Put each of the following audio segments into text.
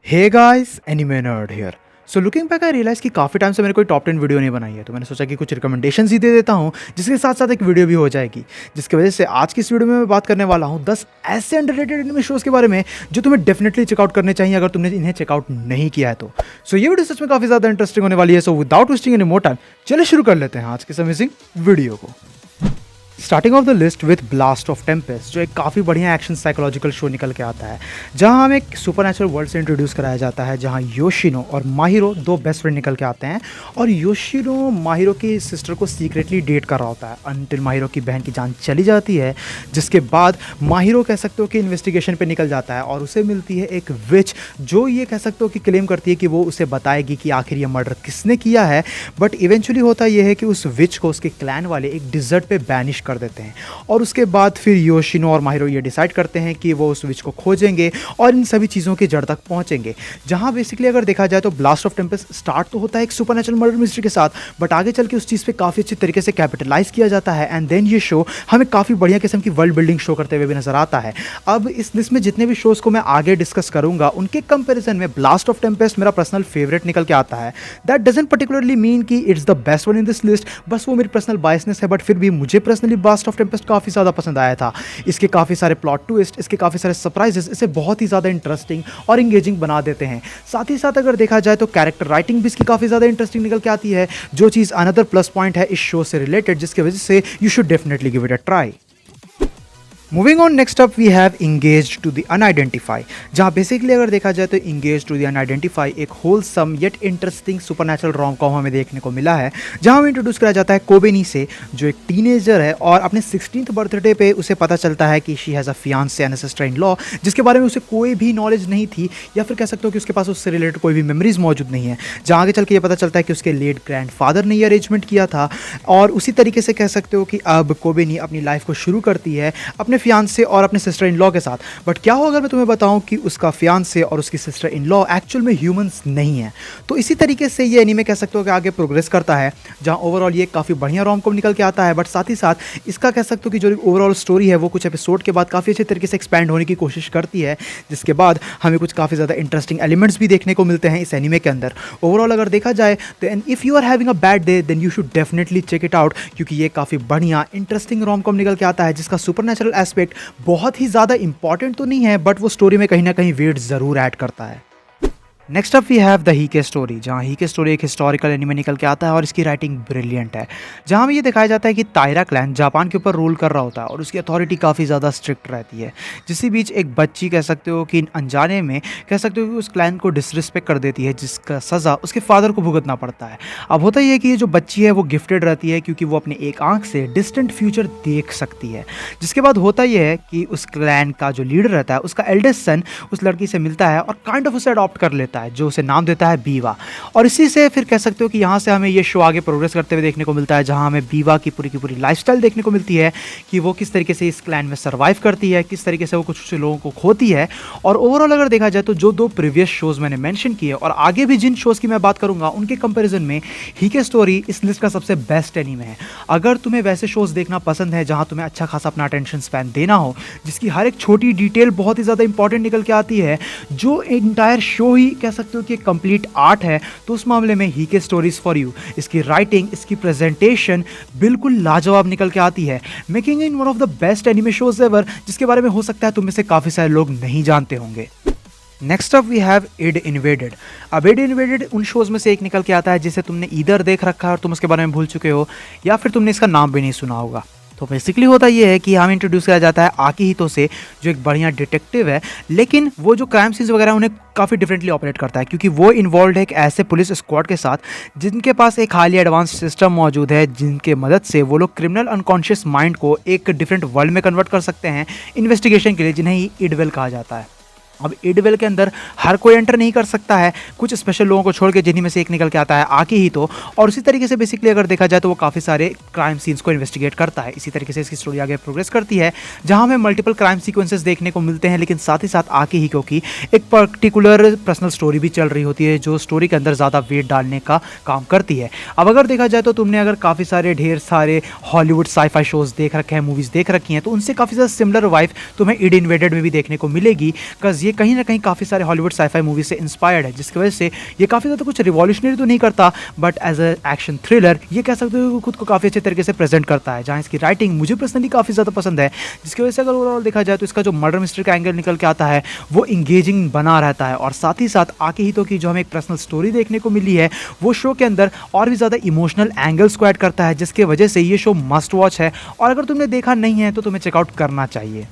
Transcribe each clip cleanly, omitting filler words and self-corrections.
Hey guys, anime nerd here. So looking back I realise कि काफ़ी time से मैंने कोई टॉप 10 वीडियो नहीं बनाई है, तो मैंने सोचा कि कुछ रिकमेंडेशंस ही दे देता हूँ, जिसके साथ साथ एक वीडियो भी हो जाएगी। जिसकी वजह से आज की इस वीडियो में मैं बात करने वाला हूँ 10 ऐसे अंडररेटेड एनिमे शोज़ के बारे में जो तुम्हें डेफिनेटली चेकआउट करने चाहिए अगर तुमने इन्हें चेकआउट नहीं किया है तो। सो ये वीडियो सच में काफ़ी ज़्यादा इंटरेस्टिंग होने वाली है। So without wasting any more time, चलिए शुरू कर लेते हैं आज के इस अमेजिंग वीडियो को। Starting of the list with blast of Tempest, जो एक काफ़ी बढ़िया एक्शन साइकोलॉजिकल शो निकल के आता है, जहां हमें एक सुपरनैचुरल वर्ल्ड से इंट्रोड्यूस कराया जाता है, जहां योशिनो और माहिरो दो बेस्ट फ्रेंड निकल के आते हैं और योशिनो माहिरो की सिस्टर को सीक्रेटली डेट कर रहा होता है अनटिल माहिरो की बहन की जान चली जाती है। जिसके बाद माहिरो कह सकते हो कि इन्वेस्टिगेशन पे निकल जाता है और उसे मिलती है एक विच, जो ये कह सकते हो कि क्लेम करती है कि वो उसे बताएगी कि आखिर ये मर्डर किसने किया है। बट इवेंचुअली होता यह है कि उस विच को उसके क्लैन वाले एक डिजर्ट पे बैनिश कर देते हैं और उसके बाद फिर योशिनो और माहिरो ये डिसाइड करते हैं कि वो उस विच को खोजेंगे और इन सभी चीज़ों की जड़ तक पहुंचेंगे। जहां बेसिकली अगर देखा जाए तो ब्लास्ट ऑफ टेम्पेस्ट स्टार्ट तो होता है एक सुपरनैचुरल मर्डर मिस्ट्री के साथ, बट आगे चल के उस चीज़ पे काफ़ी अच्छी तरीके से कैपिटलाइज किया जाता है एंड देन ये शो हमें काफ़ी बढ़िया किस्म की वर्ल्ड बिल्डिंग शो करते हुए भी नजर आता है। अब इस लिस्ट में जितने भी शोज़ को मैं आगे डिस्कस करूंगा उनके कंपेरिजन में ब्लास्ट ऑफ टेम्पेस्ट मेरा पर्सनल फेवरेट निकल के आता है। दैट डजंट पर्टिकुलरली मीन कि it's the best one in this list, बस वो मेरी पर्सनल बायसनेस है, बट फिर भी मुझे पर्सनली ब्लास्ट ऑफ टेम्पेस्ट काफ़ी ज़्यादा पसंद आया था। इसके काफ़ी सारे प्लॉट ट्विस्ट, इसके काफ़ी सारे सरप्राइजेस इसे बहुत ही ज़्यादा इंटरेस्टिंग और इंगेजिंग बना देते हैं। साथ ही साथ अगर देखा जाए तो कैरेक्टर राइटिंग भी इसकी काफ़ी ज़्यादा इंटरेस्टिंग निकल के आती है, जो चीज़ अनदर प्लस पॉइंट है इस शो से रिलेटेड, जिसकी वजह से you should definitely give it a try. Moving on, next up we have engage to the unidentified, जहाँ बेसिकली अगर देखा जाए तो इंगेज टू द अनआइडेंटिफाई एक wholesome yet interesting supernatural rom com हमें देखने को मिला है, जहाँ हमें इंट्रोड्यूस कराया जाता है कोबेनी से, जो एक टीनेजर है और अपने 16th बर्थडे पे उसे पता चलता है कि she has a fiancee and a sister in law, जिसके बारे में उसे कोई भी नॉलेज नहीं थी या फिर कह सकते हो कि उसके पास उससे रिलेटेड कोई भी मेमोरीज मौजूद नहीं है। जहाँ आगे चल के ये पता चलता है कि उसके लेट ग्रैंड फादर ने ये अरेंजमेंट किया था और उसी तरीके से कह सकते हो कि अब कोबेनी अपनी लाइफ को शुरू करती है अपने फियांसे और अपने सिस्टर इन लॉ के साथ। बट क्या हो अगर मैं तुम्हें बताऊं कि उसका फियांसे और उसकी सिस्टर इन लॉ एक्चुअल में ह्यूमंस नहीं है। तो इसी तरीके से ये एनीमे कह सकते हो कि आगे प्रोग्रेस करता है, जहां ओवरऑल ये काफ़ी बढ़िया रोम कॉम निकल के आता है, बट साथ ही साथ इसका कह सकते हो कि जो ओवरऑल स्टोरी है वो कुछ एपिसोड के बाद काफ़ी अच्छे तरीके से एक्सपैंड होने की कोशिश करती है, जिसके बाद हमें कुछ काफ़ी ज़्यादा इंटरेस्टिंग एलिमेंट्स भी देखने को मिलते हैं इस एनीमे के अंदर। ओवरऑल अगर देखा जाए तो if you are having a bad day then you should definitely check it out, क्योंकि ये काफ़ी बढ़िया इंटरेस्टिंग रोम कॉम निकल के आता है, जिसका सुपरनैचुरल एस्पेक्ट बहुत ही ज़्यादा इंपॉर्टेंट तो नहीं है, बट वो स्टोरी में कहीं ना कहीं वेट ज़रूर ऐड करता है। Next up we have the Heike story, जहाँ हीके स्टोरी एक हिस्टोरिकल एनीमे निकल के आता है और इसकी राइटिंग ब्रिलियंट है, जहाँ हमें ये दिखाया जाता है कि तायरा क्लैन जापान के ऊपर रूल कर रहा होता है और उसकी अथॉरिटी काफ़ी ज़्यादा स्ट्रिक्ट रहती है, जिसके बीच एक बच्ची कह सकते हो कि अनजाने में कह सकते हो कि उस क्लैन को डिसरिस्पेक्ट कर देती है, जिसका सज़ा उसके फादर को भुगतना पड़ता है। अब होता ही है कि ये जो बच्ची है वो गिफ्टेड रहती है क्योंकि वो अपनी एक आंख से डिस्टेंट फ्यूचर देख सकती है। जिसके बाद होता यह है कि उस क्लैन का जो लीडर रहता है उसका एल्डेस्ट सन उस लड़की से मिलता है और काइंड ऑफ उसे अडॉप्ट कर लेता है, जो उसे नाम देता है बीवा। और इसी से फिर कह सकते हो कि यहाँ से हमें ये शो आगे प्रोग्रेस करते हुए देखने को मिलता है, जहाँ हमें बीवा की पूरी लाइफस्टाइल देखने को मिलती है कि वो किस तरीके से इस क्लैन में सर्वाइव करती है, किस तरीके से वो कुछ लोगों को खोती है। और ओवरऑल अगर देखा जाए तो जो दो प्रीवियस शोज़ मैंने मेंशन किए और आगे भी जिन शोज़ की मैं बात करूंगा उनके कंपैरिजन में हीके स्टोरी इस लिस्ट का सबसे बेस्ट एनीमे है। अगर तुम्हें वैसे शोज़ देखना पसंद है जहाँ तुम्हें अच्छा खासा अपना अटेंशन स्पैन देना हो, जिसकी हर एक छोटी डिटेल बहुत ही ज़्यादा इंपॉर्टेंट निकल के आती है, जो इंटायर शो ही कह सकते हो कि कंप्लीट आर्ट है, तो उस मामले में हीके स्टोरीज फॉर यू। इसकी राइटिंग, इसकी प्रेजेंटेशन बिल्कुल लाजवाब निकल के आती है, making in one of the best anime shows ever, जिसके बारे में हो सकता है तुम में से काफ़ी सारे लोग नहीं जानते होंगे। Next up we have Id invaded. अब इड इन्वेडेड उन शोज़ में से एक निकल के आता है जिसे तुमने ईदर देख रखा है और तुम उसके बारे में भूल चुके हो, या फिर तुमने इसका नाम भी नहीं सुना होगा। तो बेसिकली होता ये है कि हमें इंट्रोड्यूस किया जाता है आकिहितो से, जो एक बढ़िया डिटेक्टिव है, लेकिन वो जो क्राइम सीन्स वगैरह उन्हें काफ़ी डिफरेंटली ऑपरेट करता है, क्योंकि वो इन्वॉल्व है एक ऐसे पुलिस स्क्वाड के साथ जिनके पास एक हाईली एडवांस सिस्टम मौजूद है, जिनके मदद से वो लोग क्रिमिनल अनकॉन्शियस माइंड को एक डिफरेंट वर्ल्ड में कन्वर्ट कर सकते हैं इन्वेस्टिगेशन के लिए, जिन्हें ही इडवेल कहा जाता है। अब इडवेल के अंदर हर कोई एंटर नहीं कर सकता है, कुछ स्पेशल लोगों को छोड़ के, जिन्हीं में से एक निकल के आता है आकिहितो। और उसी तरीके से बेसिकली अगर देखा जाए तो वो काफ़ी सारे क्राइम सीन्स को इन्वेस्टिगेट करता है। इसी तरीके से इसकी स्टोरी आगे प्रोग्रेस करती है, जहां हमें मल्टीपल क्राइम सीक्वेंसेस देखने को मिलते हैं, लेकिन साथ ही साथ आकिहितो की एक पर्टिकुलर पर्सनल स्टोरी भी चल रही होती है, जो स्टोरी के अंदर ज़्यादा वेट डालने का काम करती है। अब अगर देखा जाए तो तुमने अगर काफ़ी सारे ढेर सारे हॉलीवुड साई-फाई शोज़ देख रखे हैं, मूवीज़ देख रखी हैं, तो उनसे काफ़ी ज़्यादा सिमिलर वाइब तुम्हें इड इन्वेडेड में भी देखने को मिलेगी, बिकॉज ये कहीं ना कहीं काफ़ी सारे हॉलीवुड साईफाई मूवी से इंस्पायर्ड है, जिसकी वजह से ये काफ़ी ज़्यादा कुछ रिवॉल्यूशनरी तो नहीं करता, but as a action thriller ये कह सकते हो कि खुद को काफ़ी अच्छे तरीके से प्रेजेंट करता है, जहाँ इसकी राइटिंग मुझे पर्सनली काफ़ी ज़्यादा पसंद है, जिसकी वजह से अगर ओवरऑल देखा जाए तो इसका जो मर्डर मिस्ट्री का एंगल निकल के आता है वो इंगेजिंग बना रहता है, और साथ ही साथ आके ही तो की जो हमें एक पर्सनल स्टोरी देखने को मिली है वो शो के अंदर और भी ज़्यादा इमोशनल एंगल्स को ऐड करता है, जिसकी वजह से ये शो मस्ट वॉच है, और अगर तुमने देखा नहीं है तो तुम्हें चेकआउट करना चाहिए।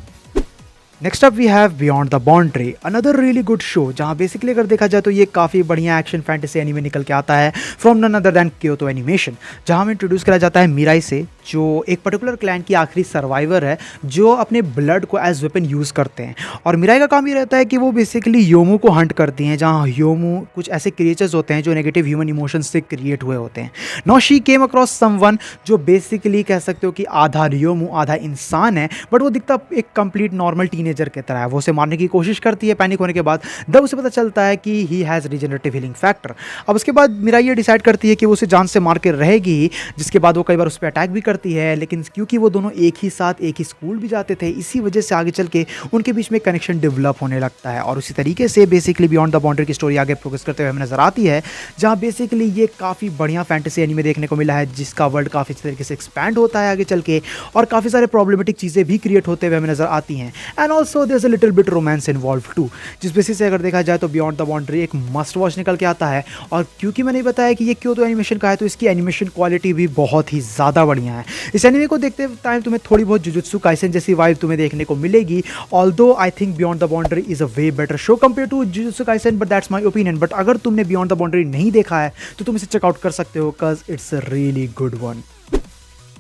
Next up we have beyond the boundary, another really good show, जहाँ बेसिकली अगर देखा जाए तो ये काफ़ी बढ़िया एक्शन फैंटेसी एनीमे निकल के आता है from none other than Kyoto animation, जहाँ हमें इंट्रोड्यूस करा जाता है मिराई से, जो एक पर्टिकुलर क्लैन की आखिरी सर्वाइवर है जो अपने ब्लड को एज वेपन यूज़ करते हैं, और मिराई का काम ये रहता है कि वो बेसिकली योमू को हंट करती हैं, जहाँ योमू कुछ ऐसे क्रिएचर्स होते हैं जो नेगेटिव ह्यूमन इमोशंस से क्रिएट हुए होते हैं। Now she came across someone जो बेसिकली कह सकते हो कि आधा योमू आधा इंसान है, बट वो दिखता एक कंप्लीट नॉर्मल टीनेजर की तरह है। वो उसे मारने की कोशिश करती है पैनिक होने के बाद, तब उसे पता चलता है कि he has regenerative healing factor. अब उसके बाद मिराई ये डिसाइड करती है कि वो उसे जान से मार के रहेगी, जिसके बाद वो कई बार उस पर अटैक भी करती है, लेकिन क्योंकि वो दोनों एक ही साथ एक ही स्कूल भी जाते थे, इसी वजह से आगे चल के उनके बीच में कनेक्शन डेवलप होने लगता है, और उसी तरीके से बेसिकली बियॉन्ड द बाउंड्री की स्टोरी आगे प्रोग्रेस करते हुए हमें नजर आती है, जहाँ बेसिकली ये काफ़ी बढ़िया फैंटेसी एनीमे देखने को मिला है, जिसका वर्ल्ड काफ़ी अच्छे तरीके से एक्सपैंड होता है आगे चल के, और काफ़ी सारे प्रॉब्लमेटिक चीज़ें भी क्रिएट होते हुए हमें नजर आती हैं, and also there is a little bit romance involve too, जिस बेसिस से अगर देखा जाए तो बियॉन्ड द बाउंड्री एक मस्ट वॉच निकल के आता है। और क्योंकि मैंने बताया कि ये क्योतो एनिमेशन का है, तो इसकी एनिमेशन क्वालिटी भी बहुत ही ज़्यादा बढ़िया है। इस एनिमे को देखते टाइम तुम्हें थोड़ी बहुत जुजुत्सु काइसेन जैसी वाइब तुम्हें देखने को मिलेगी, although I think beyond the boundary is a way better show compare to Jujutsu Kaisen, but that's my opinion. But अगर तुमने बियॉन्ड द बाउंड्री नहीं देखा है तो तुम इसे चेकआउट कर सकते हो, because it's a really good one.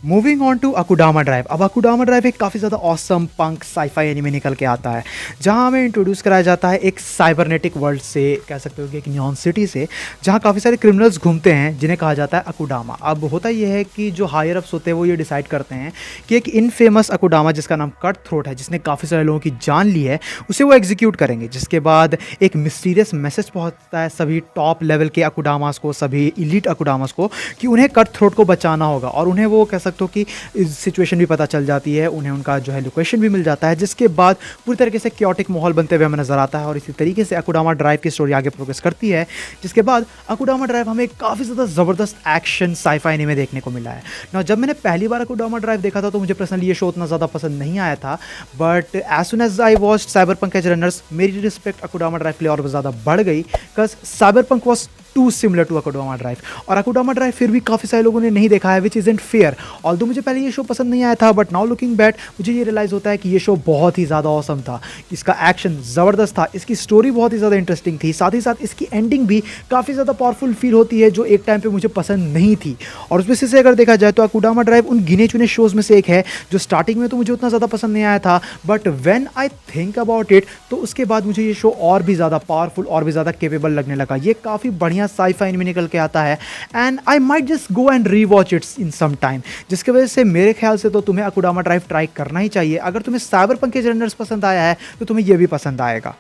Moving on to Akudama Drive. अब अकुडामा ड्राइव एक काफ़ी ज़्यादा ऑसम पंक साईफाई एनीमे निकल के आता है, जहां हमें इंट्रोड्यूस कराया जाता है एक साइबरनेटिक वर्ल्ड से, कह सकते हो कि एक न्योन सिटी से, जहां काफ़ी सारे क्रिमिनल्स घूमते हैं जिन्हें कहा जाता है अकुडामा। अब होता यह है कि जो हायर अप्स होते हैं वो ये डिसाइड करते हैं कि एक इनफेमस अकुडामा जिसका नाम कट थ्रोट है, जिसने काफ़ी सारे लोगों की जान ली है, उसे वो एग्जीक्यूट करेंगे। जिसके बाद एक मिस्टीरियस मैसेज पहुँचता है सभी टॉप लेवल के अकुडामास को, सभी इलीट अकुडामास को, कि उन्हें कट थ्रोट को बचाना होगा, और उन्हें वो कह तो कि सिचुएशन भी पता चल जाती है, उन्हें उनका जो है लोकेशन भी मिल जाता है, जिसके बाद पूरी तरीके से क्योटिक माहौल बनते हुए हमें नजर आता है। और इसी तरीके से अकुडामा ड्राइव की स्टोरी आगे प्रोग्रेस करती है, जिसके बाद अकुडामा ड्राइव हमें काफ़ी ज़्यादा ज़बरदस्त एक्शन साईफाई एनीमे देखने को मिला है ना। जब मैंने पहली बार अकुडामा ड्राइव देखा था तो मुझे पर्सनली ये शो उतना ज़्यादा पसंद नहीं आया था, but as soon as I watched Cyberpunk edgerunners, मेरी रिस्पेक्ट अकुडामा ड्राइव के लिए और ज़्यादा बढ़ गई, because Cyberpunk was too similar to Akudama Drive. और अकुडामा ड्राइव फिर भी काफ़ी सारे लोगों ने नहीं देखा है, which is ant fair. Although मुझे पहले ये शो पसंद नहीं आया था, बट नाउ लुकिंग बैक मुझे ये रियलाइज़ होता है कि ये शो बहुत ही ज़्यादा ऑसम था। इसका एक्शन ज़बरदस्त था, इसकी स्टोरी बहुत ही ज़्यादा इंटरेस्टिंग थी, साथ ही साथ इसकी एंडिंग भी काफ़ी ज़्यादा पावरफुल फील होती है, जो एक टाइम पर मुझे पसंद नहीं थी। और उस वजह से अगर देखा जाए तो अकुडामा ड्राइव उन गिने चुने शोज़ में से एक है जो स्टार्टिंग में तो मुझे उतना ज़्यादा पसंद नहीं आया था, but when I think about it तो उसके बाद मुझे ये शो और भी ज़्यादा पावरफुल और भी ज़्यादा केपेबल लगने लगा। ये काफ़ी बढ़िया साईफाई एनीमे निकल के आता है, and I might just go and rewatch its in some time, जिसकी वजह से मेरे ख्याल से तो तुम्हें अकुडामा ड्राइव ट्राई करना ही चाहिए। अगर तुम्हें साइबरपंक के जनरल्स पसंद आया है तो तुम्हें यह भी पसंद आएगा।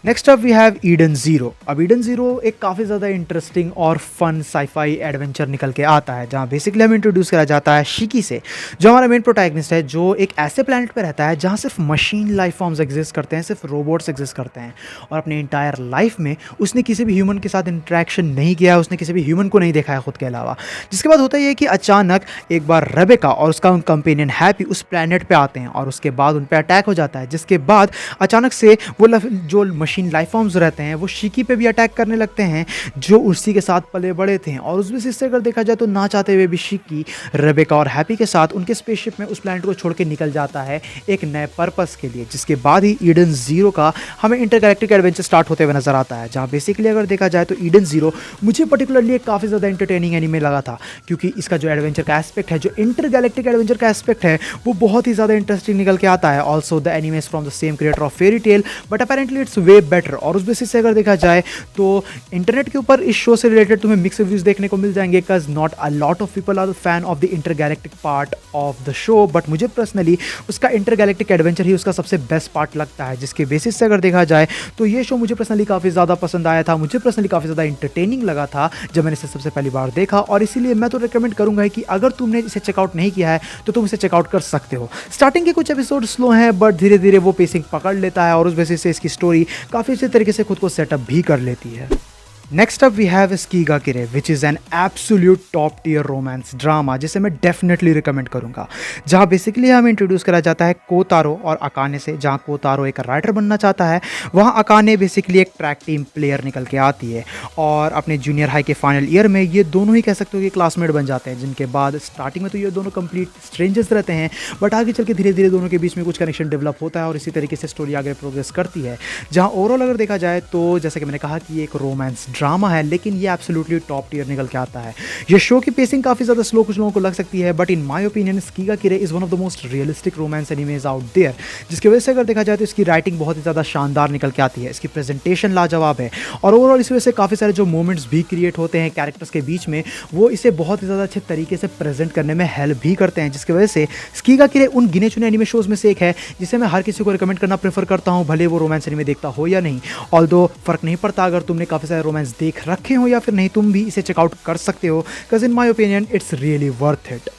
Next up we have Eden Zero. अब ईडन ज़ीरो एक काफ़ी ज़्यादा इंटरेस्टिंग और फन साईफाई एडवेंचर निकल के आता है, जहाँ बेसिकली हमें इंट्रोड्यूस करा जाता है शिकी से, जो हमारा मेन प्रोटैगनिस्ट है, जो एक ऐसे प्लैनेट पर रहता है जहाँ सिर्फ मशीन लाइफ फॉर्म्स एग्जिस्ट करते हैं, सिर्फ रोबोट्स एग्जिस्ट करते हैं, और अपने इंटायर लाइफ में उसने किसी भी ह्यूमन के साथ इंटरेक्शन नहीं किया है, उसने किसी भी ह्यूमन को नहीं देखा है खुद के अलावा। जिसके बाद होता यह है कि अचानक एक बार रेबेका और उसका कंपेनियन हैप्पी उस प्लैनेट पर आते हैं, और उसके बाद उन पर अटैक हो जाता है, जिसके बाद अचानक से वो जो मशीन लाइफ फॉर्म्स रहते हैं वो शिकी पे भी अटैक करने लगते हैं, जो उसी के साथ पले बड़े थे। और उस बेसिस से अगर देखा जाए तो ना चाहते हुए भी शिकी रेबेका और हैप्पी के साथ उनके स्पेसशिप में उस प्लैनेट को छोड़ के निकल जाता है एक नए पर्पस के लिए। जिसके बाद ही ईडन ज़ीरो का हमें इंटरगैलेक्टिक एडवेंचर स्टार्ट होते हुए नजर आता है, जहाँ बेसिकली अगर देखा जाए तो ईडन ज़ीरो मुझे पर्टिकुलरली एक काफ़ी ज़्यादा इंटरटेनिंग एनीमे लगा था, क्योंकि इसका जो एडवेंचर का एस्पेक्ट है, जो इंटरगैलेक्टिक एडवेंचर का एस्पेक्ट है, वो बहुत ही ज़्यादा इंटरेस्टिंग निकल के आता है। Also the anime is from the same creator of fairy tale, but apparently it's way better. और उस बेसिस से अगर देखा जाए तो इंटरनेट के ऊपर इस शो से रिलेटेड तुम्हें मिक्स रिव्यूज देखने को मिल जाएंगे, because not a lot of people are fan of the intergalactic part of the show, but मुझे पर्सनली उसका इंटरगैलेक्टिक एडवेंचर ही उसका सबसे बेस्ट पार्ट लगता है। जिसके बेसिस से अगर देखा जाए तो ये शो मुझे पर्सनली काफ़ी ज़्यादा पसंद आया था, मुझे पर्सनली काफ़ी ज़्यादा इंटरटेनिंग लगा था जब मैंने इसे सबसे पहली बार देखा, और इसीलिए मैं तो रिकमेंड करूंगा कि अगर तुमने इसे चेकआउट नहीं किया है तो तुम इसे चेकआउट कर सकते हो। स्टार्टिंग के कुछ एपिसोड स्लो हैं, बट धीरे धीरे वो पेसिंग पकड़ लेता है, और उस बेसिस से इसकी स्टोरी काफ़ी अच्छे तरीके से खुद को सेटअप भी कर लेती है। नेक्स्ट अप वी हैव स्कीगाकिरे which is an absolute top tier romance drama जिसे मैं डेफिनेटली रिकमेंड करूंगा, जहां बेसिकली हमें इंट्रोड्यूस करा जाता है कोतारो और अकाने से। जहां कोतारो एक राइटर बनना चाहता है, वहां अकाने बेसिकली एक ट्रैक टीम प्लेयर निकल के आती है और अपने जूनियर हाई के फाइनल ईयर में ये दोनों ही कह सकते हो कि क्लासमेट बन जाते हैं, जिनके बाद स्टार्टिंग में तो ये दोनों कंप्लीट स्ट्रेंजर्स रहते हैं, बट आगे चल के धीरे धीरे दोनों के बीच में कुछ कनेक्शन डेवलप होता है और इसी तरीके से स्टोरी आगे प्रोग्रेस करती है। जहाँ ओवरऑल अगर देखा जाए तो जैसे कि मैंने कहा कि ये एक रोमांस ड्रामा है, लेकिन ये एब्सोल्युटली टॉप टियर निकल के आता है। ये शो की पेसिंग काफ़ी ज़्यादा स्लो कुछ लोगों को लग सकती है, बट इन माय ओपिनियन स्कीगाकिरे is one of the most realistic romance animes out there, जिसकी वजह से अगर देखा जाए तो इसकी राइटिंग बहुत ही ज़्यादा शानदार निकल के आती है, इसकी प्रेजेंटेशन लाजवाब है और ओवरऑल इस वजह से काफ़ी सारे जो मोमेंट्स भी क्रिएट होते हैं कैरेक्टर्स के बीच में, वो इसे बहुत ही ज़्यादा अच्छे तरीके से प्रेजेंट करने में हेल्प भी करते हैं, जिसकी वजह से स्कीगाकिरे उन गिने चुने एनिमे शोज़ में से एक है जिसे मैं हर किसी को रिकमेंड करना प्रेफर करता हूँ, भले वो रोमांस एनिमे देखता हो या नहीं। ऑल्दो फ़र्क नहीं पड़ता अगर तुमने काफ़ी सारे रोमांस देख रखे हो या फिर नहीं, तुम भी इसे चेकआउट कर सकते हो, because in my opinion it's really worth it.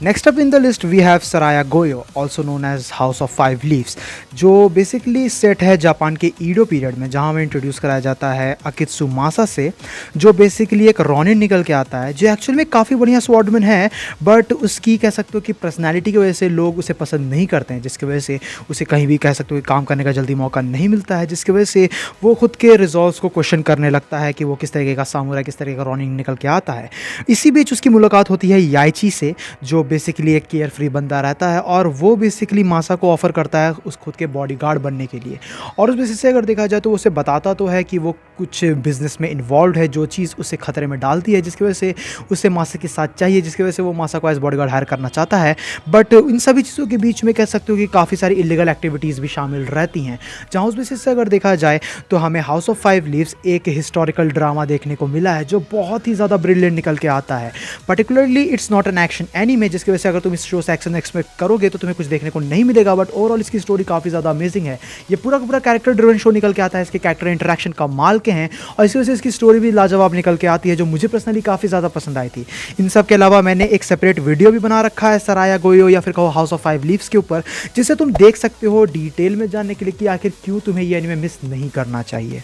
Next up in the list we have Saraiya Goyou, also known as house of 5 leaves, जो बेसिकली सेट है जापान के ईडो पीरियड में, जहाँ हमें इंट्रोड्यूस कराया जाता है अकित्सुमासा से, जो बेसिकली एक रॉनिन निकल के आता है, जो एक्चुअल में काफ़ी बढ़िया स्वॉर्डमैन है, बट उसकी कह सकते हो कि पर्सनैलिटी की वजह से लोग उसे पसंद नहीं करते हैं, जिसकी वजह से उसे कहीं भी कह सकते हो कि काम करने का जल्दी मौका नहीं मिलता है, जिसकी वजह से वो खुद के रिजॉल्व्स को क्वेश्चन करने लगता है कि वो किस तरीके का सामुराई, किस तरीके का रॉनिन निकल के आता है। इसी बीच उसकी मुलाकात होती है याइची से, जो बेसिकली एक केयर फ्री बंदा रहता है और वो बेसिकली मासा को ऑफर करता है उस खुद के बॉडीगार्ड बनने के लिए, और उस बेसिस से अगर देखा जाए तो उसे बताता तो है कि वो कुछ बिजनेस में इन्वॉल्व है, जो चीज़ उसे खतरे में डालती है, जिसकी वजह से उसे मासा के साथ चाहिए, जिसकी वजह से वो मासा को एज बॉडीगार्ड हायर करना चाहता है। बट इन सभी चीज़ों के बीच में कह सकते हो कि काफ़ी सारी इलीगल एक्टिविटीज़ भी शामिल रहती हैं, जहाँ उस बेसिस से अगर देखा जाए तो हमें हाउस ऑफ 5 लीव्स एक हिस्टोरिकल ड्रामा देखने को मिला है जो बहुत ही ज़्यादा ब्रिलियंट निकल के आता है। Particularly it's not an action anime, जिसकी वजह से अगर तुम इस शो से एक्शन एक्सपेक्ट करोगे तो तुम्हें कुछ देखने को नहीं मिलेगा, बट ओवरऑल इसकी स्टोरी काफ़ी ज़्यादा अमेजिंग है। ये पूरा का पूरा कैरेक्टर ड्रिवन शो निकल के आता है, इसके कैरेक्टर इंटरेक्शन कमाल के हैं और इसी वजह से इसकी स्टोरी भी लाजवाब निकल के आती है, जो मुझे पर्सनली काफ़ी ज़्यादा पसंद आई थी। इन सब के अलावा मैंने एक सेपरेट वीडियो भी बना रखा है सराया गोयो या फिर कहो हाउस ऑफ 5 लीव्स के ऊपर, जिसे तुम देख सकते हो डिटेल में जानने के लिए कि आखिर क्यों तुम्हें ये एनिमे मिस नहीं करना चाहिए।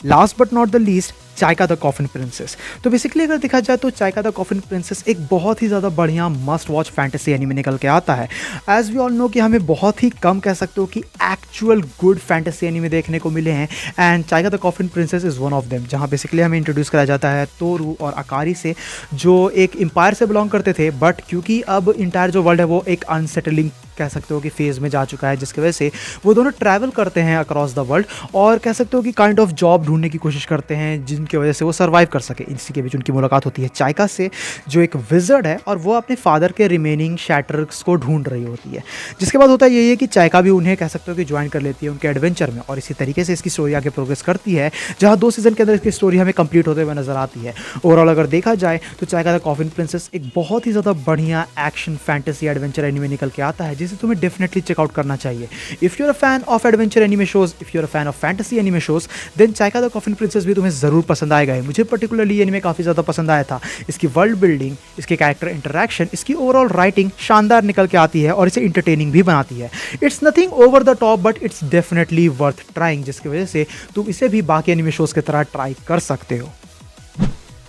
Last but not the least, Chaika the coffin princess. तो बेसिकली अगर देखा जाए तो चाइका द कॉफिन प्रिंसेस एक बहुत ही ज़्यादा बढ़िया मस्ट वॉच फैंटेसी एनीमे निकल के आता है। एज वी ऑल नो कि हमें बहुत ही कम कह सकते हो कि एक्चुअल गुड फैंटेसी एनीमे देखने को मिले हैं, and Chaika the coffin princess is one of them, जहाँ बेसिकली हमें इंट्रोड्यूस कराया जाता है तोरू और अकारी से, जो एक एम्पायर से बिलोंग करते थे, बट क्योंकि अब इंटायर जो वर्ल्ड है वो एक अनसेटलिंग कह सकते हो कि फेज़ में जा चुका है, जिसकी वजह से वो दोनों ट्रैवल करते हैं अक्रॉस द वर्ल्ड और कह सकते हो कि काइंड ऑफ जॉब ढूंढने की कोशिश करते हैं जिनकी वजह से वो सर्वाइव कर सके। इसी के बीच उनकी मुलाकात होती है चाइका से, जो एक विज़र्ड है और वो अपने फादर के रिमेनिंग शैटर्स को ढूंढ रही होती है। जिसके बाद होता है यही है कि चाइका भी उन्हें कह सकते हो कि ज्वाइन कर लेती है उनके एडवेंचर में, और इसी तरीके से इसकी स्टोरी आगे प्रोग्रेस करती है, जहाँ 2 सीज़न के अंदर इसकी स्टोरी हमें कंप्लीट होते हुए नजर आती है। ओवरऑल अगर देखा जाए तो चाइका द कॉफिन प्रिंसेस एक बहुत ही ज़्यादा बढ़िया एक्शन फैंटेसी एडवेंचर एनीमे निकल के आता है, जिसे तुम्हें डेफिनेटली चेकआउट करना चाहिए। If you are a fan of adventure anime shows, if you are a fan of fantasy anime shows, then Chaika the coffin princess भी तुम्हें ज़रूर पसंद आएगा। मुझे पर्टिकुलरली ये एनीमे काफ़ी ज़्यादा पसंद आया था। इसकी वर्ल्ड बिल्डिंग, इसके कैरेक्टर इंटरैक्शन, इसकी ओवरऑल राइटिंग शानदार निकल के आती है और इसे इंटरटेनिंग भी बनाती है। It's nothing over the top but it's definitely worth trying, जिसकी वजह से तुम इसे भी बाकी एनीमे शोज की तरह ट्राई कर सकते हो।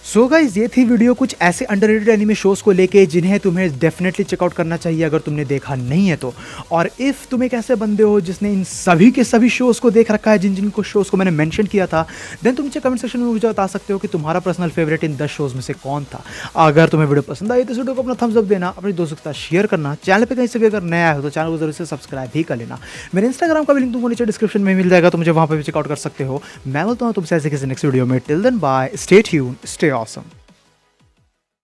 सो गाइस, ये थी वीडियो कुछ ऐसे अंडररेटेड एनीमे शोज़ को लेके जिन्हें तुम्हें डेफिनेटली चेकआउट करना चाहिए अगर तुमने देखा नहीं है तो। और इफ़ तुम एक ऐसे बंदे हो जिसने इन सभी के सभी शोज़ को देख रखा है जिन को शोज़ को मैंने मेंशन किया था, देन तुम मुझे कमेंट सेक्शन में मुझे बता सकते हो कि तुम्हारा पर्सनल फेवरेट इन 10 शोज़ में से कौन था। अगर तुम्हें वीडियो पसंद आई तो इस वीडियो को अपना थम्स अप देना, अपने दोस्तों के साथ शेयर करना, चैनल पर कहीं से भी अगर नया हो तो चैनल को जरूर से सब्सक्राइब भी कर लेना। मेरे इंस्टाग्राम का भी लिंक तुमको नीचे डिस्क्रिप्शन में मिल जाएगा, तो मुझे वहाँ पर भी चेकआउट कर सकते हो। मैं बोलता हूँ तुमसे ऐसे किसी नेक्स्ट वीडियो में। Till then bye, stay tuned, stay awesome.